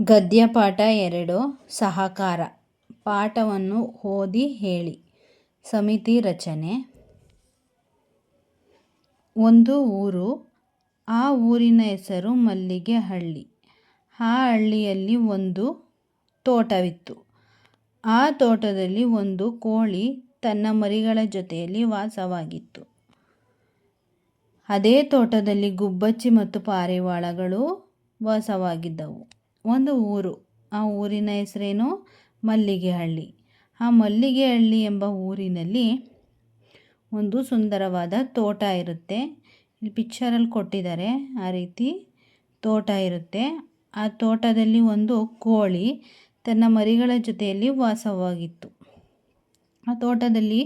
ಗದ್ಯಪಾಠ 2 ಸಹಕಾರ. ಪಾಠವನ್ನು ಓದಿ ಹೇಳಿ. ಸಮಿತಿ ರಚನೆ. ಒಂದು ಊರು. ಆ ಊರಿನ ಹೆಸರು ಮಲ್ಲಿಗೆಹಳ್ಳಿ. ಆ ಹಳ್ಳಿಯಲ್ಲಿ ಒಂದು ತೋಟವಿತ್ತು. ಆ ತೋಟದಲ್ಲಿ ಒಂದು ಕೋಳಿ ತನ್ನ ಮರಿಗಳ ಜೊತೆಯಲ್ಲಿ ವಾಸವಾಗಿತ್ತು. ಅದೇ ತೋಟದಲ್ಲಿ ಗುಬ್ಬಚ್ಚಿ ಮತ್ತು ಪಾರಿವಾಳಗಳು ವಾಸವಾಗಿದ್ದವು. ಒಂದು ಊರು. ಆ ಊರಿನ ಹೆಸರೇನು? ಮಲ್ಲಿಗೆಹಳ್ಳಿ. ಆ ಮಲ್ಲಿಗೆಹಳ್ಳಿ ಎಂಬ ಊರಿನಲ್ಲಿ ಒಂದು ಸುಂದರವಾದ ತೋಟ ಇರುತ್ತೆ. ಇಲ್ಲಿ ಪಿಕ್ಚರಲ್ಲಿ ಕೊಟ್ಟಿದ್ದಾರೆ, ಆ ರೀತಿ ತೋಟ ಇರುತ್ತೆ. ಆ ತೋಟದಲ್ಲಿ ಒಂದು ಕೋಳಿ ತನ್ನ ಮರಿಗಳ ಜೊತೆಯಲ್ಲಿ ವಾಸವಾಗಿತ್ತು. ಆ ತೋಟದಲ್ಲಿ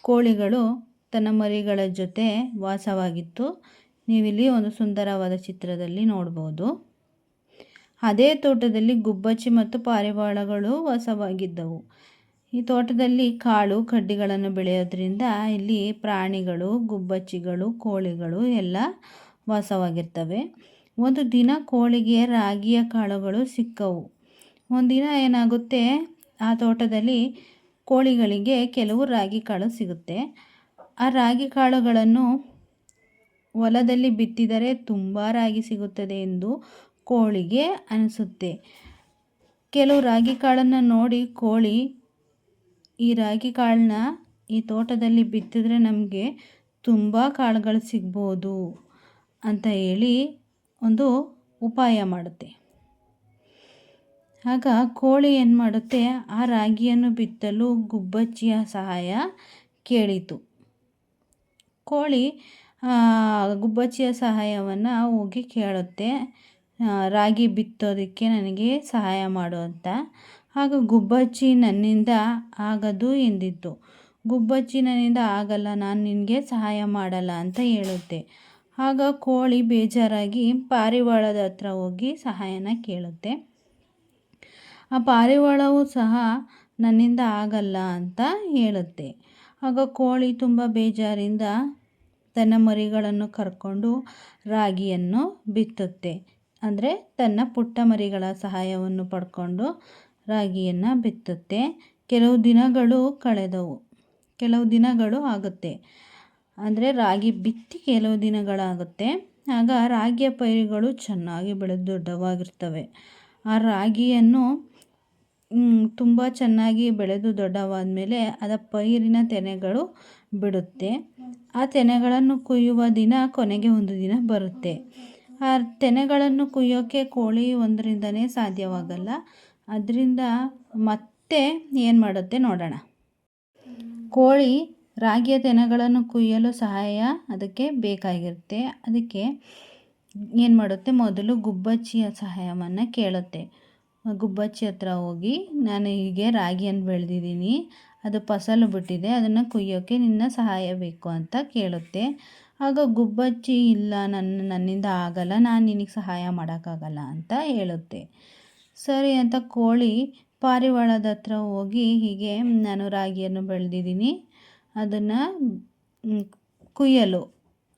ಕೋಳಿಗಳು ತನ್ನ ಮರಿಗಳ ಜೊತೆ ವಾಸವಾಗಿತ್ತು. ನೀವಿಲ್ಲಿ ಒಂದು ಸುಂದರವಾದ ಚಿತ್ರದಲ್ಲಿ ನೋಡ್ಬೋದು. ಅದೇ ತೋಟದಲ್ಲಿ ಗುಬ್ಬಚ್ಚಿ ಮತ್ತು ಪಾರಿವಾಳಗಳು ವಾಸವಾಗಿದ್ದವು. ಈ ತೋಟದಲ್ಲಿ ಕಾಳು ಕಡ್ಡಿಗಳನ್ನು ಬೆಳೆಯೋದ್ರಿಂದ ಇಲ್ಲಿ ಪ್ರಾಣಿಗಳು, ಗುಬ್ಬಚ್ಚಿಗಳು, ಕೋಳಿಗಳು ಎಲ್ಲ ವಾಸವಾಗಿರ್ತವೆ. ಒಂದು ದಿನ ಕೋಳಿಗೆ ರಾಗಿಯ ಕಾಳುಗಳು ಸಿಕ್ಕವು. ಒಂದಿನ ಏನಾಗುತ್ತೆ, ಆ ತೋಟದಲ್ಲಿ ಕೋಳಿಗಳಿಗೆ ಕೆಲವು ರಾಗಿ ಕಾಳು ಸಿಗುತ್ತೆ. ಆ ರಾಗಿ ಕಾಳುಗಳನ್ನು ಹೊಲದಲ್ಲಿ ಬಿತ್ತಿದರೆ ತುಂಬ ರಾಗಿ ಸಿಗುತ್ತದೆ ಎಂದು ಕೋಳಿಗೆ ಅನಿಸುತ್ತೆ. ಕೆಲವು ರಾಗಿ ಕಾಳನ್ನು ನೋಡಿ ಕೋಳಿ, ಈ ರಾಗಿ ಕಾಳನ್ನ ಈ ತೋಟದಲ್ಲಿ ಬಿತ್ತಿದ್ರೆ ನಮಗೆ ತುಂಬ ಕಾಳುಗಳು ಸಿಗ್ಬೋದು ಅಂತ ಹೇಳಿ ಒಂದು ಉಪಾಯ ಮಾಡುತ್ತೆ. ಆಗ ಕೋಳಿ ಏನು ಮಾಡುತ್ತೆ, ಆ ರಾಗಿಯನ್ನು ಬಿತ್ತಲು ಗುಬ್ಬಚ್ಚಿಯ ಸಹಾಯ ಕೇಳಿತು. ಕೋಳಿ ಗುಬ್ಬಚ್ಚಿಯ ಸಹಾಯವನ್ನು ಹೋಗಿ ಕೇಳುತ್ತೆ, ರಾಗಿ ಬಿತ್ತೋದಕ್ಕೆ ನನಗೆ ಸಹಾಯ ಮಾಡು ಅಂತ. ಆಗ ಗುಬ್ಬಚ್ಚಿ ನನ್ನಿಂದ ಆಗದು ಎಂದಿತ್ತು. ಗುಬ್ಬಚ್ಚಿ ನನ್ನಿಂದ ಆಗಲ್ಲ, ನಾನು ನಿನಗೆ ಸಹಾಯ ಮಾಡಲ್ಲ ಅಂತ ಹೇಳುತ್ತೆ. ಆಗ ಕೋಳಿ ಬೇಜಾರಾಗಿ ಪಾರಿವಾಳದ ಹತ್ರ ಹೋಗಿ ಸಹಾಯನ ಕೇಳುತ್ತೆ. ಆ ಪಾರಿವಾಳವು ಸಹ ನನ್ನಿಂದ ಆಗಲ್ಲ ಅಂತ ಹೇಳುತ್ತೆ. ಆಗ ಕೋಳಿ ತುಂಬ ಬೇಜಾರಿಂದ ತನ್ನ ಮರಿಗಳನ್ನು ಕರ್ಕೊಂಡು ರಾಗಿಯನ್ನು ಬಿತ್ತುತ್ತೆ. ಅಂದರೆ ತನ್ನ ಪುಟ್ಟ ಮರಿಗಳ ಸಹಾಯವನ್ನು ಪಡ್ಕೊಂಡು ರಾಗಿಯನ್ನು ಬಿತ್ತುತ್ತೆ. ಕೆಲವು ದಿನಗಳು ಕಳೆದವು. ಕೆಲವು ದಿನಗಳು ಆಗುತ್ತೆ. ಅಂದರೆ ರಾಗಿ ಬಿತ್ತಿ ಕೆಲವು ದಿನಗಳಾಗುತ್ತೆ. ಆಗ ರಾಗಿಯ ಪೈರುಗಳು ಚೆನ್ನಾಗಿ ಬೆಳೆದು ದೊಡ್ಡವಾಗಿರ್ತವೆ. ಆ ರಾಗಿಯನ್ನು ತುಂಬ ಚೆನ್ನಾಗಿ ಬೆಳೆದು ದೊಡ್ಡವಾದ ಮೇಲೆ ಅದರ ಪೈರಿನ ತೆನೆಗಳು ಬಿಡುತ್ತೆ. ಆ ತೆನೆಗಳನ್ನು ಕೊಯ್ಯುವ ದಿನ ಕೊನೆಗೆ ಒಂದು ದಿನ ಬರುತ್ತೆ. ಆ ತೆನೆಗಳನ್ನು ಕೊಯ್ಯೋಕ್ಕೆ ಕೋಳಿ ಒಂದರಿಂದನೇ ಸಾಧ್ಯವಾಗಲ್ಲ. ಅದರಿಂದ ಮತ್ತೆ ಏನು ಮಾಡುತ್ತೆ ನೋಡೋಣ. ಕೋಳಿ ರಾಗಿಯ ತೆನೆಗಳನ್ನು ಕೊಯ್ಯಲು ಸಹಾಯ ಅದಕ್ಕೆ ಬೇಕಾಗಿರುತ್ತೆ. ಅದಕ್ಕೆ ಏನು ಮಾಡುತ್ತೆ, ಮೊದಲು ಗುಬ್ಬಚ್ಚಿಯ ಸಹಾಯವನ್ನು ಕೇಳುತ್ತೆ. ಗುಬ್ಬಚ್ಚಿ ಹತ್ರ ಹೋಗಿ, ನಾನು ಹೀಗೆ ರಾಗಿಯನ್ನು ಬೆಳೆದಿದ್ದೀನಿ, ಅದು ಫಸಲು ಬಿಟ್ಟಿದೆ, ಅದನ್ನು ಕೊಯ್ಯೋಕ್ಕೆ ನಿನ್ನ ಸಹಾಯ ಬೇಕು ಅಂತ ಕೇಳುತ್ತೆ. ಆಗ ಗುಬ್ಬಚ್ಚಿ, ಇಲ್ಲ, ನನ್ನಿಂದ ಆಗಲ್ಲ, ನಾನು ನಿನಗೆ ಸಹಾಯ ಮಾಡೋಕ್ಕಾಗಲ್ಲ ಅಂತ ಹೇಳುತ್ತೆ. ಸರಿ ಅಂತ ಕೋಳಿ ಪಾರಿವಾಳದ ಹತ್ರ ಹೋಗಿ, ಹೀಗೆ ನಾನು ರಾಗಿಯನ್ನು ಬೆಳೆದಿದ್ದೀನಿ, ಅದನ್ನು ಕುಯ್ಯಲು,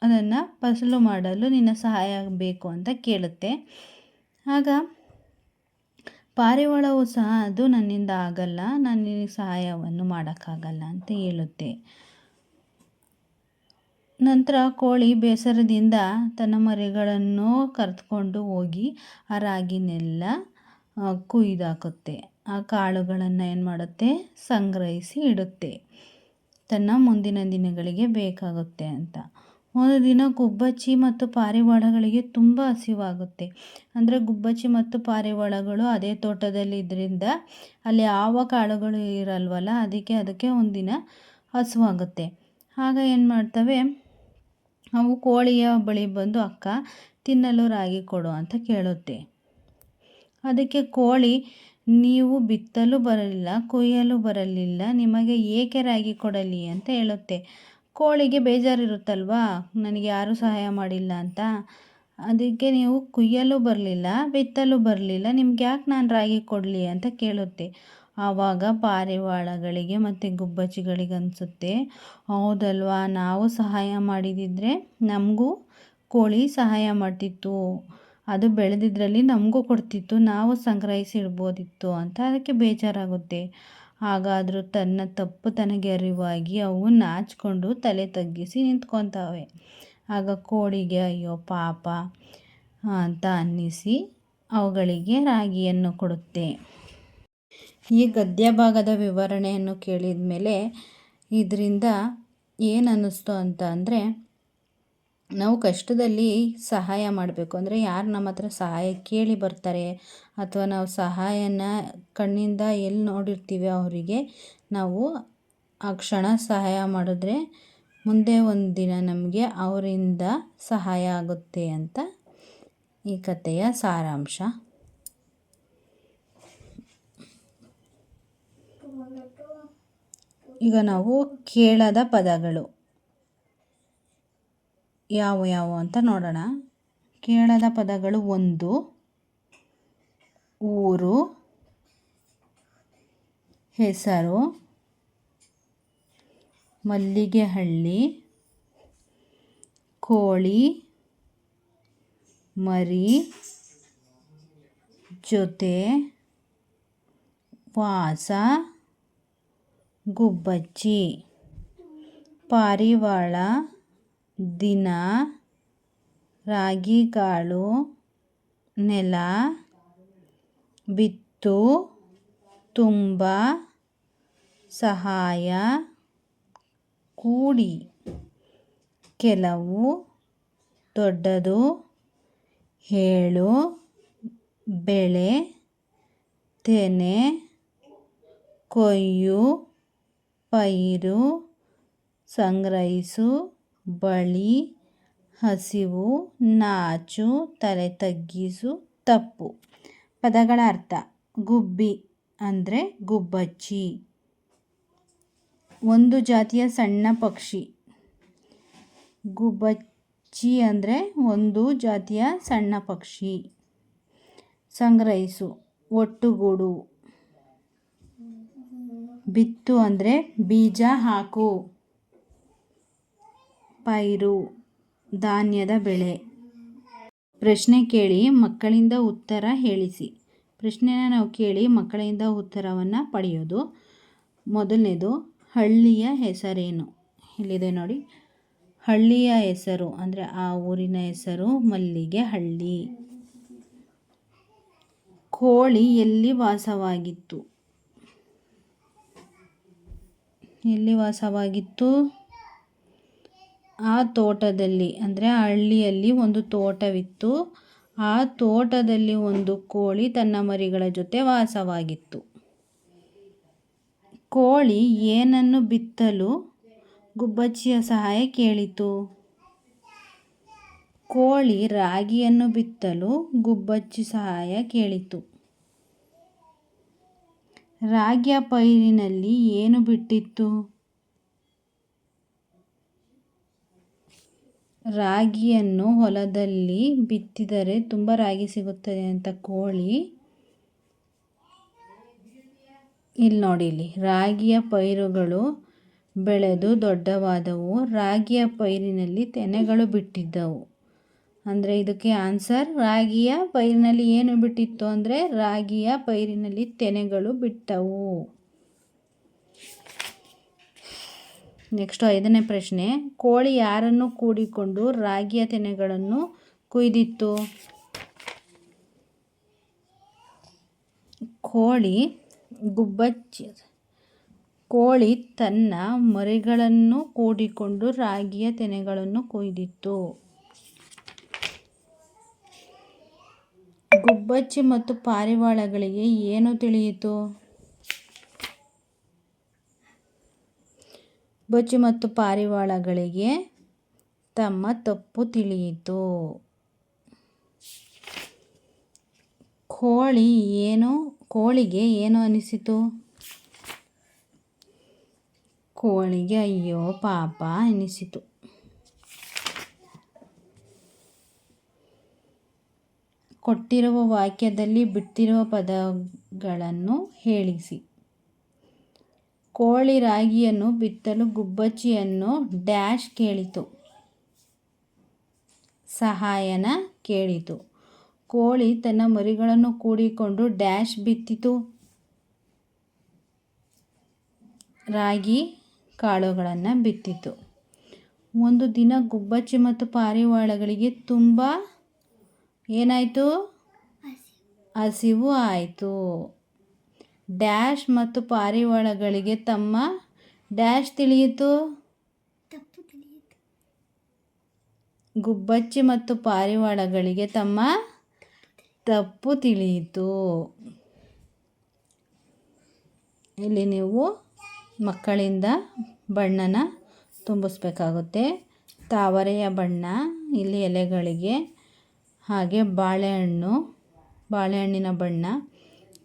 ಅದನ್ನು ಫಸಲು ಮಾಡಲು ನಿನ್ನ ಸಹಾಯ ಬೇಕು ಅಂತ ಕೇಳುತ್ತೆ. ಆಗ ಪಾರಿವಾಳವು ಸಹ ಅದು ನನ್ನಿಂದ ಆಗಲ್ಲ, ನಾನು ನಿನಗೆ ಸಹಾಯವನ್ನು ಮಾಡೋಕ್ಕಾಗಲ್ಲ ಅಂತ ಹೇಳುತ್ತೆ. ನಂತರ ಕೋಳಿ ಬೇಸರದಿಂದ ತನ್ನ ಮರಿಗಳನ್ನು ಕರೆದುಕೊಂಡು ಹೋಗಿ ಆ ರಾಗಿನೆಲ್ಲ ಕುಯ್ದಾಕುತ್ತೆ. ಆ ಕಾಳುಗಳನ್ನು ಏನು ಮಾಡುತ್ತೆ, ಸಂಗ್ರಹಿಸಿ ಇಡುತ್ತೆ, ತನ್ನ ಮುಂದಿನ ದಿನಗಳಿಗೆ ಬೇಕಾಗುತ್ತೆ ಅಂತ. ಒಂದು ದಿನ ಗುಬ್ಬಚ್ಚಿ ಮತ್ತು ಪಾರಿವಾಳಗಳಿಗೆ ತುಂಬ ಹಸಿವಾಗುತ್ತೆ. ಅಂದರೆ ಗುಬ್ಬಚ್ಚಿ ಮತ್ತು ಪಾರಿವಾಳಗಳು ಅದೇ ತೋಟದಲ್ಲಿ ಇದ್ರಿಂದ ಅಲ್ಲಿ ಯಾವ ಕಾಳುಗಳು ಇರಲ್ವಲ್ಲ, ಅದಕ್ಕೆ ಒಂದಿನ ಹಸಿವಾಗುತ್ತೆ. ಆಗ ಏನು ಮಾಡ್ತವೆ, ಅವು ಕೋಳಿಯ ಬಳಿ ಬಂದು, ಅಕ್ಕ, ತಿನ್ನಲು ರಾಗಿ ಕೊಡು ಅಂತ ಕೇಳುತ್ತೆ. ಅದಕ್ಕೆ ಕೋಳಿ, ನೀವು ಬಿತ್ತಲು ಬರಲಿಲ್ಲ, ಕೊಯ್ಯಲು ಬರಲಿಲ್ಲ, ನಿಮಗೆ ಏಕೆ ರಾಗಿ ಕೊಡಲಿ ಅಂತ ಹೇಳುತ್ತೆ. ಕೋಳಿಗೆ ಬೇಜಾರಿರುತ್ತಲ್ವಾ, ನನಗೆ ಯಾರೂ ಸಹಾಯ ಮಾಡಿಲ್ಲ ಅಂತ. ಅದಕ್ಕೆ ನೀವು ಕೊಯ್ಯಲು ಬರಲಿಲ್ಲ, ಬಿತ್ತಲು ಬರಲಿಲ್ಲ, ನಿಮ್ಗೆ ಯಾಕೆ ನಾನು ರಾಗಿ ಕೊಡಲಿ ಅಂತ ಕೇಳುತ್ತೆ. ಆವಾಗ ಪಾರಿವಾಳಗಳಿಗೆ ಮತ್ತು ಗುಬ್ಬಚ್ಚಿಗಳಿಗೆ ಅನಿಸುತ್ತೆ, ಹೌದಲ್ವಾ, ನಾವು ಸಹಾಯ ಮಾಡಿದಿದ್ರೆ ನಮಗೂ ಕೋಳಿ ಸಹಾಯ ಮಾಡ್ತಿತ್ತು, ಅದು ಬೆಳೆದಿದ್ರಲ್ಲಿ ನಮಗೂ ಕೊಡ್ತಿತ್ತು, ನಾವು ಸಂಗ್ರಹಿಸಿ ಇಡ್ಬೋದಿತ್ತು ಅಂತ ಅದಕ್ಕೆ ಬೇಜಾರಾಗುತ್ತೆ. ಹಾಗಾದರೂ ತನ್ನ ತಪ್ಪು ತನಗೆ ಅರಿವಾಗಿ ಅವು ನಾಚಿಕೊಂಡು ತಲೆ ತಗ್ಗಿಸಿ ನಿಂತ್ಕೊತಾವೆ. ಆಗ ಕೋಳಿಗೆ ಅಯ್ಯೋ ಪಾಪ ಅಂತ ಅನ್ನಿಸಿ ಅವುಗಳಿಗೆ ರಾಗಿಯನ್ನು ಕೊಡುತ್ತೆ. ಈ ಗದ್ಯ ಭಾಗದ ವಿವರಣೆಯನ್ನು ಕೇಳಿದ ಮೇಲೆ ಇದರಿಂದ ಏನು ಅನ್ನಿಸ್ತು ಅಂತ ಅಂದರೆ, ನಾವು ಕಷ್ಟದಲ್ಲಿ ಸಹಾಯ ಮಾಡಬೇಕು ಅಂದರೆ ಯಾರು ನಮ್ಮ ಹತ್ರ ಸಹಾಯ ಕೇಳಿ ಬರ್ತಾರೆ ಅಥವಾ ನಾವು ಸಹಾಯನ ಕಣ್ಣಿಂದ ಎಲ್ಲಿ ನೋಡಿರ್ತೀವಿ ಅವರಿಗೆ ನಾವು ಆ ಕ್ಷಣ ಸಹಾಯ ಮಾಡಿದ್ರೆ ಮುಂದೆ ಒಂದು ದಿನ ನಮಗೆ ಅವರಿಂದ ಸಹಾಯ ಆಗುತ್ತೆ ಅಂತ ಈ ಕಥೆಯ ಸಾರಾಂಶ. ಈಗ ನಾವು ಕೇಳದ ಪದಗಳು ಯಾವುವು ಅಂತ ನೋಡೋಣ. ಕೇಳದ ಪದಗಳು: ಒಂದು, ಊರು, ಹೆಸರು, ಮಲ್ಲಿಗೆಹಳ್ಳಿ, ಕೋಳಿ, ಮರಿ, ಜೊತೆ, ವಾಸ, ಗುಬ್ಬಚ್ಚಿ, ಪಾರಿವಾಳ, ದಿನ, ರಾಗಿಕಾಳು, ನೆಲ, ಬಿತ್ತು, ತುಂಬ, ಸಹಾಯ, ಕೂಡಿ, ಕೆಲವು, ದೊಡ್ಡದು, ಹೇಳು, ಬೆಳೆ, ತೆನೆ, ಕೊಯ್ಯು, ಪೈರು, ಸಂಗ್ರಹಿಸು, ಬಳಿ, ಹಸಿವು, ನಾಚು, ತಲೆ ತಗ್ಗಿಸು, ತಪ್ಪು. ಪದಗಳ ಅರ್ಥ: ಗುಬ್ಬಿ ಅಂದರೆ ಗುಬ್ಬಚ್ಚಿ, ಒಂದು ಜಾತಿಯ ಸಣ್ಣ ಪಕ್ಷಿ. ಗುಬ್ಬಚ್ಚಿ ಅಂದರೆ ಒಂದು ಜಾತಿಯ ಸಣ್ಣ ಪಕ್ಷಿ. ಸಂಗ್ರಹಿಸು, ಒಟ್ಟುಗೂಡು. ಬಿತ್ತು ಅಂದರೆ ಬೀಜ ಹಾಕು. ಪೈರು, ಧಾನ್ಯದ ಬೆಳೆ. ಪ್ರಶ್ನೆ ಕೇಳಿ ಮಕ್ಕಳಿಂದ ಉತ್ತರ ಹೇಳಿಸಿ. ಪ್ರಶ್ನೆನ ನಾವು ಕೇಳಿ ಮಕ್ಕಳಿಂದ ಉತ್ತರವನ್ನು ಪಡೆಯೋದು. ಮೊದಲನೇದು, ಹಳ್ಳಿಯ ಹೆಸರೇನು? ಇಲ್ಲಿದೆ ನೋಡಿ. ಹಳ್ಳಿಯ ಹೆಸರು ಅಂದರೆ ಆ ಊರಿನ ಹೆಸರು ಮಲ್ಲಿಗೆಹಳ್ಳಿ. ಕೋಳಿ ಎಲ್ಲಿ ವಾಸವಾಗಿತ್ತು? ಎಲ್ಲಿ ವಾಸವಾಗಿತ್ತು? ಆ ತೋಟದಲ್ಲಿ ಅಂದರೆ ಆ ಹಳ್ಳಿಯಲ್ಲಿ ಒಂದು ತೋಟವಿತ್ತು. ಆ ತೋಟದಲ್ಲಿ ಒಂದು ಕೋಳಿ ತನ್ನ ಮರಿಗಳ ಜೊತೆ ವಾಸವಾಗಿತ್ತು. ಕೋಳಿ ಏನನ್ನು ಬಿತ್ತಲು ಗುಬ್ಬಚ್ಚಿಯ ಸಹಾಯ ಕೇಳಿತು? ಕೋಳಿ ರಾಗಿಯನ್ನು ಬಿತ್ತಲು ಗುಬ್ಬಚ್ಚಿ ಸಹಾಯ ಕೇಳಿತು. ರಾಗಿಯ ಪೈರಿನಲ್ಲಿ ಏನು ಬಿಟ್ಟಿತ್ತು? ರಾಗಿಯನ್ನು ಹೊಲದಲ್ಲಿ ಬಿತ್ತಿದರೆ ತುಂಬ ರಾಗಿ ಸಿಗುತ್ತದೆ ಅಂತ ಕೋಳಿ ಇಲ್ಲಿ ನೋಡಿ, ಇಲ್ಲಿ ರಾಗಿಯ ಪೈರುಗಳು ಬೆಳೆದು ದೊಡ್ಡವಾದವು. ರಾಗಿಯ ಪೈರಿನಲ್ಲಿ ತೆನೆಗಳು ಬಿಟ್ಟಿದ್ದವು. ಅಂದರೆ ಇದಕ್ಕೆ ಆನ್ಸರ್ ರಾಗಿಯ ಪೈರಿನಲ್ಲಿ ಏನು ಬಿಟ್ಟಿತ್ತು ಅಂದರೆ ರಾಗಿಯ ಪೈರಿನಲ್ಲಿ ತೆನೆಗಳು ಬಿಟ್ಟವು. ನೆಕ್ಸ್ಟ್ 5ನೇ ಪ್ರಶ್ನೆ. ಕೋಳಿ ಯಾರನ್ನು ಕೂಡಿಕೊಂಡು ರಾಗಿಯ ತೆನೆಗಳನ್ನು ಕೊಯ್ದಿತ್ತು? ಕೋಳಿ ತನ್ನ ಮರಿಗಳನ್ನು ಕೂಡಿಕೊಂಡು ರಾಗಿಯ ತೆನೆಗಳನ್ನು ಕೊಯ್ದಿತ್ತು. ಗುಬ್ಬಚ್ಚಿ ಮತ್ತು ಪಾರಿವಾಳಗಳಿಗೆ ಏನು ತಿಳಿಯಿತು? ಗುಬ್ಬಚ್ಚಿ ಮತ್ತು ಪಾರಿವಾಳಗಳಿಗೆ ತಮ್ಮ ತಪ್ಪು ತಿಳಿಯಿತು. ಕೋಳಿಗೆ ಏನು ಅನಿಸಿತು? ಕೋಳಿಗೆ ಅಯ್ಯೋ ಪಾಪ ಎನಿಸಿತು. ಕೊಟ್ಟಿರುವ ವಾಕ್ಯದಲ್ಲಿ ಬಿಟ್ಟಿರುವ ಪದಗಳನ್ನು ಹೇಳಿಸಿ. ಕೋಳಿ ರಾಗಿಯನ್ನು ಬಿತ್ತಲು ಗುಬ್ಬಚ್ಚಿಯನ್ನು ಡ್ಯಾಶ್ ಕೇಳಿತು. ಸಹಾಯನ ಕೇಳಿತು. ಕೋಳಿ ತನ್ನ ಮರಿಗಳನ್ನು ಕೂಡಿಕೊಂಡು ಡ್ಯಾಶ್ ಬಿತ್ತಿತು. ರಾಗಿ ಕಾಳುಗಳನ್ನು ಬಿತ್ತಿತು. ಒಂದು ದಿನ ಗುಬ್ಬಚ್ಚಿ ಮತ್ತು ಪಾರಿವಾಳಗಳಿಗೆ ತುಂಬ ಏನಾಯಿತು? ಹಸಿವು ಆಯಿತು. ಡ್ಯಾಶ್ ಮತ್ತು ಪಾರಿವಾಳಗಳಿಗೆ ತಮ್ಮ ಡ್ಯಾಶ್ ತಿಳಿಯಿತು. ಗುಬ್ಬಚ್ಚಿ ಮತ್ತು ಪಾರಿವಾಳಗಳಿಗೆ ತಮ್ಮ ತಪ್ಪು ತಿಳಿಯಿತು. ಇಲ್ಲಿ ನೀವು ಮಕ್ಕಳಿಂದ ಬಣ್ಣನ ತುಂಬಿಸ್ಬೇಕಾಗುತ್ತೆ. ತಾವರೆಯ ಬಣ್ಣ ಇಲ್ಲಿ ಎಲೆಗಳಿಗೆ, ಹಾಗೆ ಬಾಳೆಹಣ್ಣಿನ ಬಣ್ಣ,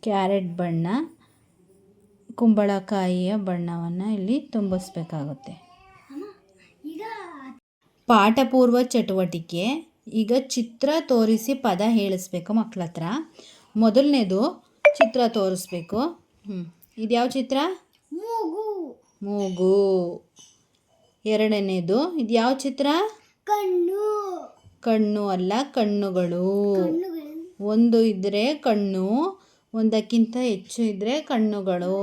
ಕ್ಯಾರೆಟ್ ಬಣ್ಣ, ಕುಂಬಳಕಾಯಿಯ ಬಣ್ಣವನ್ನು ಇಲ್ಲಿ ತುಂಬಿಸ್ಬೇಕಾಗುತ್ತೆ. ಪಾಠಪೂರ್ವ ಚಟುವಟಿಕೆ. ಈಗ ಚಿತ್ರ ತೋರಿಸಿ ಪದ ಹೇಳಿಸ್ಬೇಕು ಮಕ್ಕಳ ಹತ್ರ. ಮೊದಲನೇದು ಚಿತ್ರ ತೋರಿಸ್ಬೇಕು. ಇದ್ಯಾವ ಚಿತ್ರ? ಮೂಗು. ಎರಡನೇದು ಇದ್ಯಾವ ಚಿತ್ರ? ಕಣ್ಣು ಅಲ್ಲ, ಕಣ್ಣುಗಳು. ಒಂದು ಇದ್ದರೆ ಕಣ್ಣು, ಒಂದಕ್ಕಿಂತ ಹೆಚ್ಚು ಇದ್ದರೆ ಕಣ್ಣುಗಳು.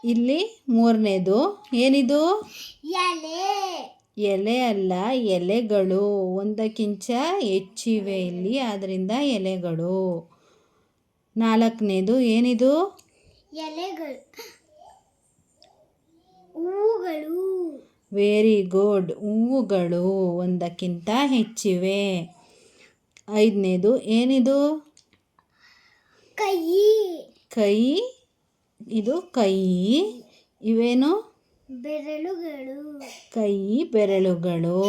ಇಲ್ಲಿ ಮೂರನೇದು ಏನಿದು? ಎಲೆ ಅಲ್ಲ, ಎಲೆಗಳು. ಒಂದಕ್ಕಿಂತ ಹೆಚ್ಚಿವೆ ಇಲ್ಲಿ, ಆದ್ದರಿಂದ ಎಲೆಗಳು. ನಾಲ್ಕನೇದು ಏನಿದು? ಹೂವುಗಳು. ವೆರಿ ಗುಡ್, ಹೂವುಗಳು ಒಂದಕ್ಕಿಂತ ಹೆಚ್ಚಿವೆ. ಐದನೇದು ಏನಿದು? ಕೈ. ಇದು ಕೈ. ಇವೇನು? ಬೆರಳುಗಳು. ಕೈ ಬೆರಳುಗಳು.